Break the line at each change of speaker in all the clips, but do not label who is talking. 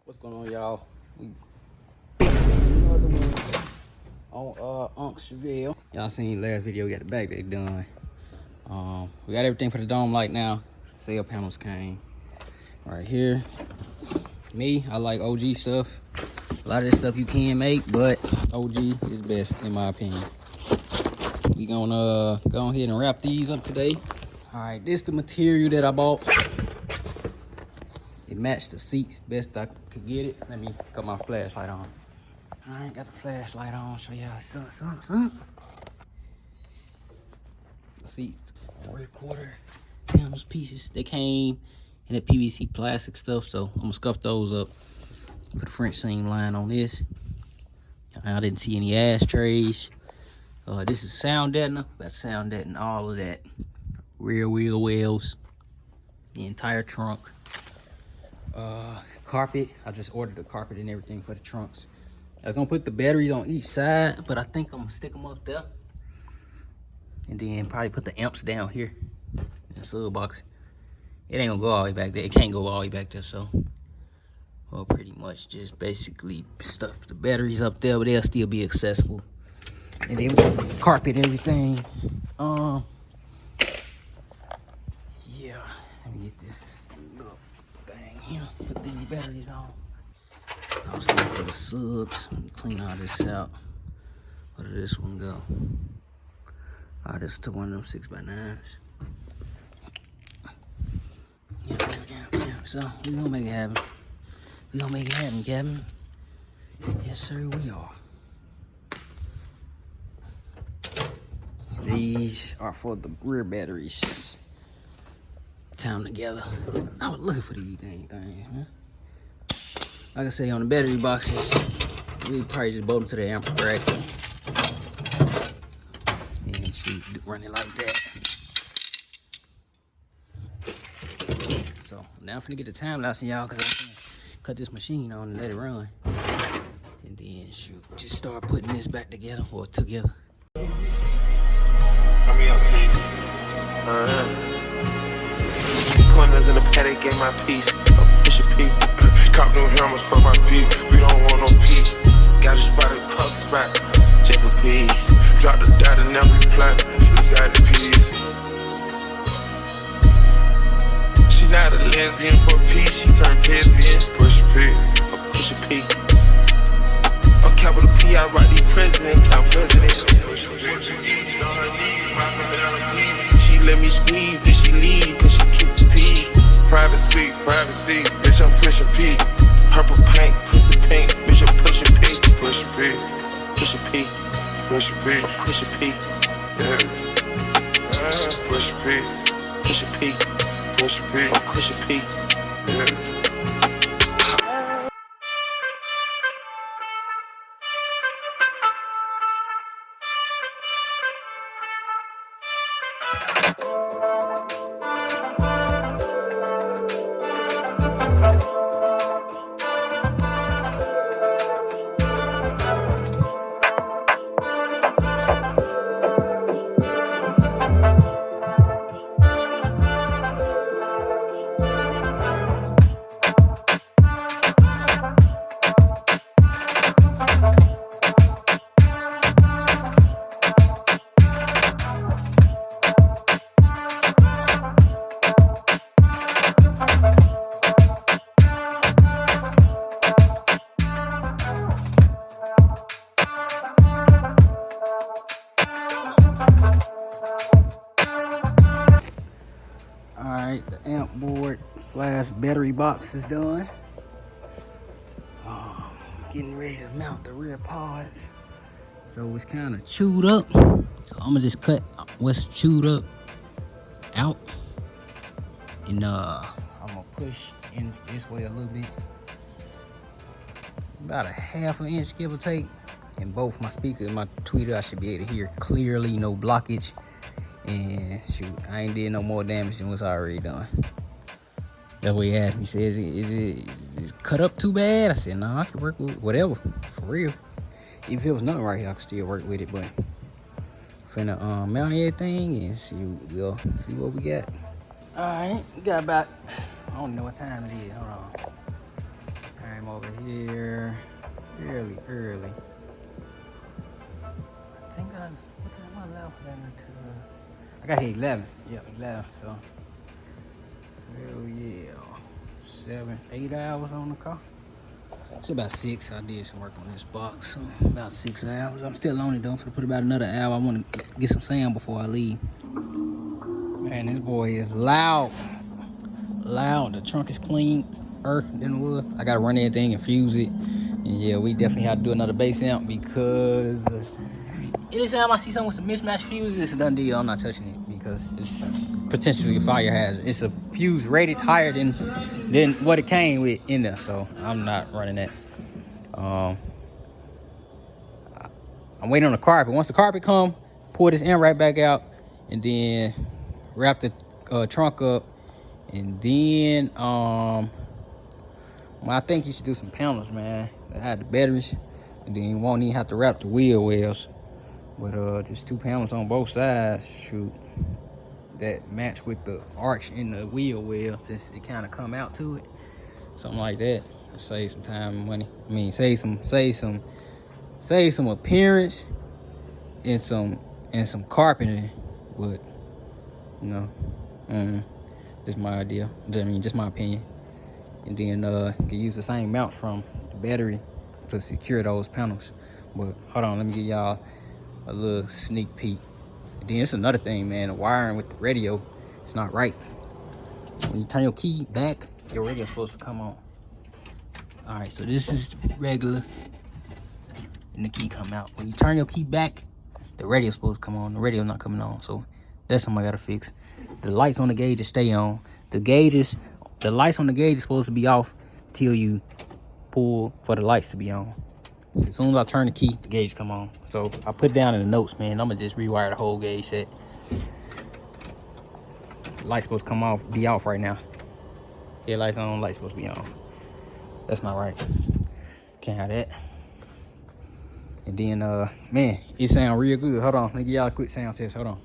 What's going on, y'all? We another one on Unc'S Chevelle. Y'all seen last video, we got the back they done. We got everything for the dome light now. Sail panels came right here. Me, I like OG stuff. A lot of this stuff you can make, but OG is best in my opinion. We gonna go ahead and wrap these up today. All right, this is the material that I bought. It matched the seats best I could get it. Let me got my flashlight on. All right, got the flashlight on. Show y'all something. The seats, 3/4 panels pieces. They came in the PVC plastic stuff, so I'm gonna scuff those up. Put a French seam line on this. I didn't see any ashtrays. This is sound deadener. Got sound deadening all of that. Rear wheel wells, the entire trunk. Carpet. I just ordered the carpet and everything for the trunks. I was gonna put the batteries on each side, but I think I'm gonna stick them up there. And then probably put the amps down here in the sub box. It ain't gonna go all the way back there. It can't go all the way back there, so well, pretty much just basically stuff the batteries up there, but they'll still be accessible. And then carpet everything. Yeah, let me get this little thing here. Put these batteries on. I was looking for the subs. Clean all this out. Where did this one go? Oh, this to one of them 6x9s. Yeah. So we gonna make it happen. We gonna make it happen, Captain. Yes, sir, we are. These are for the rear batteries. Tie them together. I was looking for these dang things, man. Like I say, on the battery boxes, we probably just bolt them to the amp rack. And she run it like that. So now I'm finna get the time-lapse in y'all, because I can cut this machine on and let it run. And then shoot, just start putting this back together or together.
Corners in the paddock, get my piece. Push a P. Cop new hammers for my beat. We don't want no peace. Got a spotted puff spot. J for peace. Drop the dot and now we plant. Beside the piece. She not a lesbian for peace. She turned lesbian. Push a P. Push a P. On capital P, I write the president. Count president. Push a P. On her knees, rockin' down the P. She let me squeeze and she leave, cause she keep the P. Privacy, bitch, I'm pushing P. Purple paint, pussy pink, bitch, I'm pushing P. Push a P, push a P, push a P, push a P, yeah. Push a P, push a P, push a P, push a P, yeah.
Alright, the amp board / battery box is done. Getting ready to mount the rear pods. So it's kind of chewed up. So I'm gonna just cut what's chewed up out. And I'm gonna push in this way a little bit. About a 1/2 inch, give or take. And both my speaker and my tweeter, I should be able to hear clearly, no blockage. And shoot, I ain't did no more damage than what's already done. That's what he asked me. He said, is it cut up too bad? I said, no, I can work with whatever, for real. If it was nothing right here, I could still work with it, but finna mount everything and we'll see what we got. All right, we got about, I don't know what time it is, hold on. All right, came over here fairly early. I think what time I left? I got here 11. Yep, 11. So yeah, 7, 8 hours on the car. It's about 6. I did some work on this box, so about 6 hours. I'm still on it though. I'm gonna put about another hour. I want to get some sound before I leave. Man, this boy is loud. Loud. The trunk is clean than wood. I gotta run everything and fuse it. And yeah, we definitely have to do another bass amp because anytime I see something with some mismatched fuses, it's a done deal. I'm not touching it because it's potentially a fire hazard. It's a fuse rated higher than what it came with in there, so I'm not running that. I'm waiting on the carpet. Once the carpet come, pull this end right back out, and then wrap the trunk up, and then well, I think you should do some panels, man. Add the batteries, and then you won't even have to wrap the wheel wells. But just 2 panels on both sides, shoot, that match with the arch in the wheel well, since it kind of come out to it, something like that. Save some time and money. I mean, save some appearance and some carpeting. But you know, just my idea. I mean, just my opinion. And then you can use the same mount from the battery to secure those panels. But hold on, let me give y'all a little sneak peek. And then it's another thing, man. The wiring with the radio, it's not right. When you turn your key back, your radio's supposed to come on. All right, so this is regular, and the key come out. When you turn your key back, the radio's supposed to come on. The radio's not coming on, so that's something I gotta fix. The lights on the gauge stay on. The lights on the gauge is supposed to be off till you pull for the lights to be on. As soon as I turn the key, the gauge come on. So I put down in the notes, man. I'm gonna just rewire the whole gauge set. The light's supposed to come off, be off right now. Headlights on, light's supposed to be on. That's not right. Can't have that. And then, man, it sound real good. Hold on, let me give y'all a quick sound test. Hold on.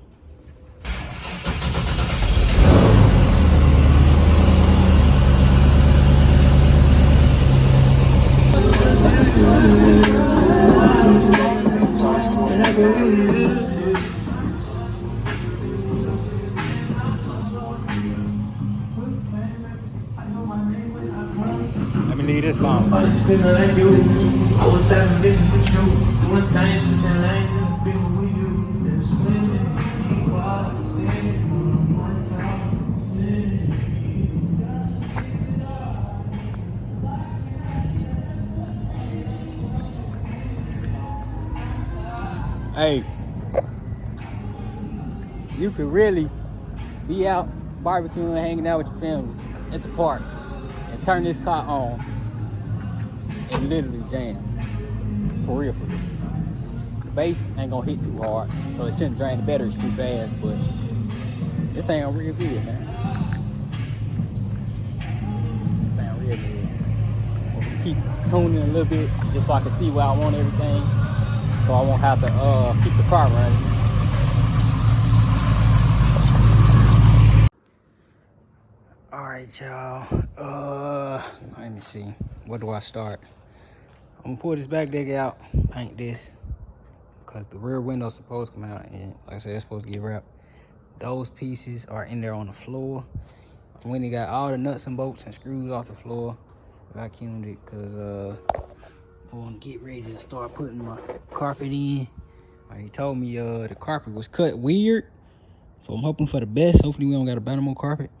Let me leave this long.
I was 7 bitches with you, doing things with 10 lanes in the big with you. Been swimming,
Hey, you could really be out barbecuing, hanging out with your family at the park, and turn this car on and literally jam. For real, for real. The bass ain't gonna hit too hard, so it shouldn't drain the batteries too fast, but this ain't real good, man. This ain't real good. We'll keep tuning a little bit just so I can see where I want everything, so I won't have to keep the car running. All right, y'all. Let me see. Where do I start? I'm gonna pull this back deck out, paint this, because the rear window's supposed to come out, and like I said, it's supposed to get wrapped. Those pieces are in there on the floor. I went and got all the nuts and bolts and screws off the floor, vacuumed it, because I want to get ready to start putting my carpet in. He told me the carpet was cut weird, so I'm hoping for the best. Hopefully we don't got a Banamo carpet.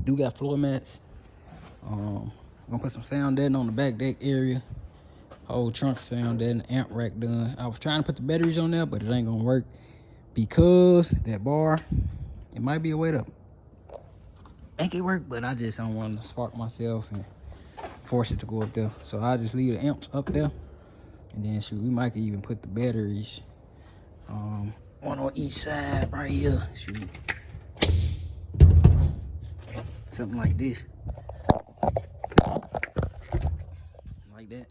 Do got floor mats. I'm gonna put some sound deadening on the back deck area. Whole trunk sound deadening, amp rack done. I was trying to put the batteries on there, but it ain't gonna work because that bar, it might be a way to make it work, but I just don't want to spark myself and force it to go up there. So I'll just leave the amps up there, and then shoot, we might even put the batteries one on each side right here. Shoot. Something like this. Like that.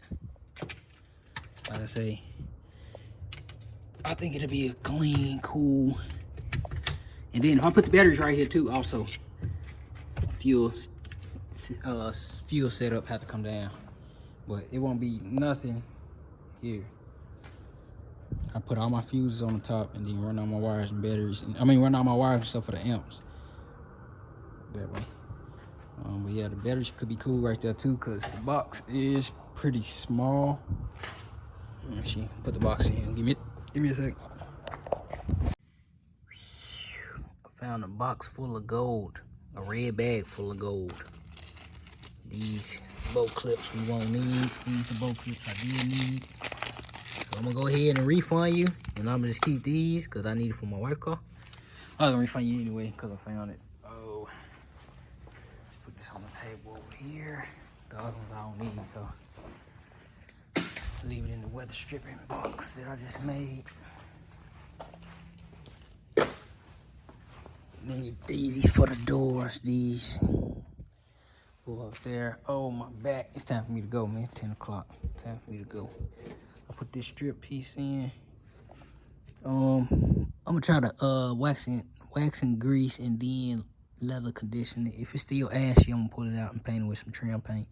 Like I say, I think it'll be a clean, cool. And then if I put the batteries right here too, also, fuel setup have to come down. but it won't be nothing here. I put all my fuses on the top and then run all my wires and batteries. Run all my wires and stuff for the amps. That way. But yeah, the batteries could be cool right there too, because the box is pretty small. Let me see. Put the box in. Give me a sec. I found a box full of gold. A red bag full of gold. These bolt clips we won't need. These are bolt clips I did need. So I'm gonna go ahead and refund you, and I'm gonna just keep these because I need it for my wife's car. I was gonna refund you anyway because I found it. Oh, let's put this on the table over here. The other ones I don't need, so leave it in the weather stripping box that I just made. Need these for the doors. These go up there. Oh, my back. It's time for me to go, man. It's 10 o'clock. Time for me to go. I put this strip piece in. I'm gonna try to wax and grease and then leather condition it. If it's still ashy, I'm gonna pull it out and paint it with some trim paint.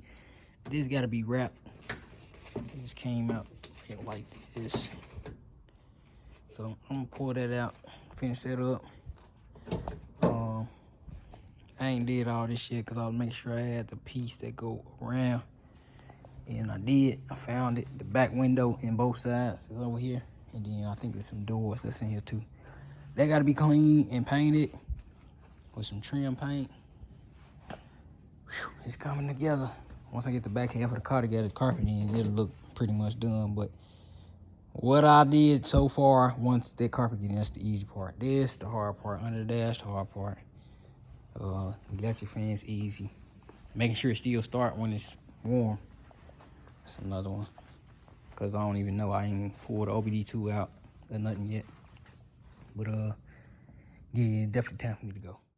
This gotta be wrapped. It just came out like this. So I'm gonna pull that out, finish that up. I ain't did all this yet because I was making sure I had the piece that go around. And I did. I found it. The back window in both sides is over here. And then I think there's some doors that's in here too. That got to be clean and painted with some trim paint. Whew, it's coming together. Once I get the back half of the car together, the carpet in, it'll look pretty much done. But what I did so far, once that carpet gets in, that's the easy part. This, the hard part. Under the dash, the hard part. Electric fan's easy. Making sure it still start when it's warm. That's another one. Cause I don't even know. I ain't pulled the OBD2 out or nothing yet. But yeah, definitely time for me to go.